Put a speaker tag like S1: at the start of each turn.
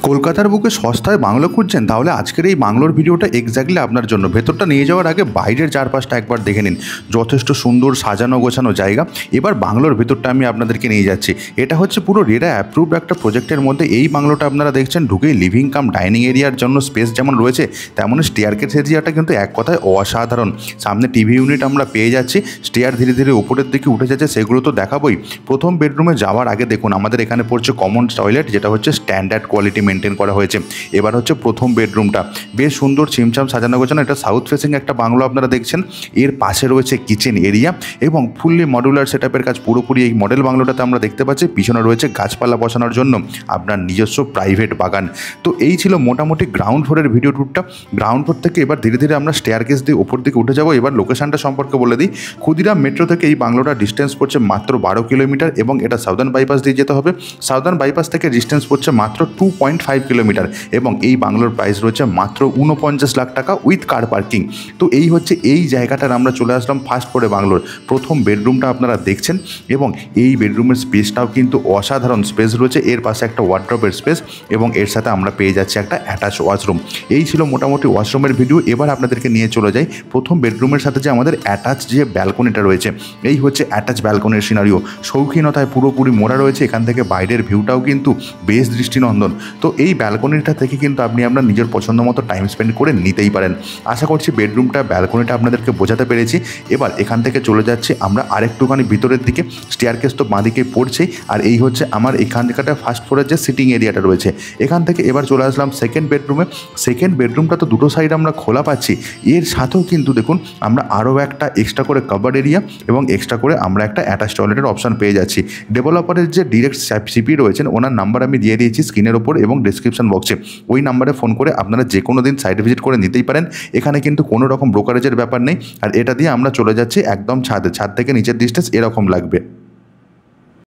S1: কলকাতার বুকে সস্তায় বাংলো খুঁজছেন? তাহলে আজকের এই বাংলোর ভিডিওটা এক্স্যাক্টলি আপনার জন্য। ভেতরটা নিয়ে যাওয়ার আগে বাইরের চারপাশটা একবার দেখে নিন। যথেষ্ট সুন্দর সাজানো গোছানো জায়গা। এবার বাংলোর ভেতরটা আমি আপনাদেরকে নিয়ে যাচ্ছি। এটা হচ্ছে পুরো রেরা অ্যাপ্রুভড একটা প্রজেক্টের মধ্যে এই বাংলোটা আপনারা দেখছেন। ঢুকেই লিভিং কাম ডাইনিং এরিয়ার জন্য স্পেস যেমন রয়েছে, তেমন স্টেয়ারকেস এরিয়াটা কিন্তু এক কথায় অসাধারণ। সামনে টিভি ইউনিট আমরা পেয়ে যাচ্ছি। স্টেয়ার ধীরে ধীরে উপরের দিকে উঠে যাচ্ছে, সেগুলো তো দেখাবোই। প্রথম বেডরুমে যাওয়ার আগে দেখুন আমাদের এখানে পড়ছে কমন টয়লেট, যেটা হচ্ছে স্ট্যান্ডার্ড কোয়ালিটি মেনটেন করা হয়েছে। এবার হচ্ছে প্রথম বেডরুমটা, বেশ সুন্দর ছিমছাম সাজানো গোছানো। এটা সাউথ ফেসিং একটা বাংলো আপনারা দেখছেন। এর পাশে রয়েছে কিচেন এরিয়া এবং ফুললি মডুলার সেটআপের কাজ পুরোপুরি এই মডেল বাংলোটাতে আমরা দেখতে পাচ্ছি। পিছনে রয়েছে গাছপালা বসানোর জন্য আপনার নিজস্ব প্রাইভেট বাগান। তো এই ছিল মোটামুটি গ্রাউন্ড ফ্লোরের ভিডিও ট্যুরটা। গ্রাউন্ড ফ্লোর থেকে এবার ধীরে ধীরে আমরা স্টেয়ারকেস দিয়ে উপর দিকে উঠে যাবো। এবার লোকেশনটা সম্পর্কে বলে দিই। ক্ষুদিরাম মেট্রো থেকে এই বাংলোটার ডিস্টেন্স পড়ছে মাত্র 12 কিলোমিটার এবং এটা সাউদার্ন বাইপাস দিয়ে যেতে হবে। সাউদার্ন বাইপাস থেকে ডিস্টেন্স পড়ছে মাত্র 2.5 কিলোমিটার এবং এই বাংলোর প্রাইস রয়েছে মাত্র 49 লাখ টাকা উইথ কার পার্কিং। তো এই হচ্ছে এই জায়গাটার আমরা চলে আসলাম ফার্স্ট ফ্লোরে বাংলোর। প্রথম বেডরুমটা আপনারা দেখছেন এবং এই বেডরুমের স্পেসটাও কিন্তু অসাধারণ স্পেস রয়েছে। এর পাশে একটা ওয়ার্ড্রপের স্পেস এবং এর সাথে আমরা পেয়ে যাচ্ছি একটা অ্যাটাচ ওয়াশরুম। এই ছিল মোটামুটি ওয়াশরুমের ভিডিও। এবার আপনাদেরকে নিয়ে চলে যাই প্রথম বেডরুমের সাথে যে আমাদের অ্যাটাচ যে ব্যালকনিটা রয়েছে। এই হচ্ছে অ্যাটাচ ব্যালকনির সিনারিও। শৌখিনতায় পুরোপুরি মোড়া রয়েছে। এখান থেকে বাইরের ভিউটাও কিন্তু বেশ দৃষ্টিনন্দন। তো এই ব্যালকনিটা থেকে কিন্তু আপনি আপনার নিজের পছন্দ মতো টাইম স্পেন্ড করে নিতেই পারেন। আশা করছি বেডরুমটা ব্যালকনিটা আপনাদেরকে বোঝাতে পেরেছি। এবার এখান থেকে চলে যাচ্ছি আমরা আরেকটুখানি ভিতরের দিকে। স্টেয়ারকেস তো বাঁদিকে পড়ছেই। আর এই হচ্ছে আমার এখান থেকে ফার্স্ট ফ্লোরের যে সিটিং এরিয়াটা রয়েছে। এখান থেকে এবার চলে আসলাম সেকেন্ড বেডরুমে। সেকেন্ড বেডরুমটা তো দুটো সাইড আমরা খোলা পাচ্ছি। এর সাথেও কিন্তু দেখুন আমরা আরও একটা এক্সট্রা করে কভার্ড এরিয়া এবং এক্সট্রা করে আমরা একটা অ্যাটাচ টয়লেটের অপশন পেয়ে যাচ্ছি। ডেভেলপারের যে ডিরেক্ট সিপি রয়েছেন, ওনার নাম্বার আমি দিয়ে দিয়েছি স্ক্রিনের ওপর এবং ডিসক্রিপশন বক্সে। ওই নাম্বারে ফোন করে আপনারা যে কোনো দিন সাইট ভিজিট করে নিতেই পারেন। এখানে কিন্তু কোনো রকম ব্রোকারেজের ব্যাপার নেই। আর এটা দিয়ে আমরা চলে যাচ্ছি একদম ছাদে। ছাদ থেকে নিচের ডিস্টেন্স এরকম লাগবে।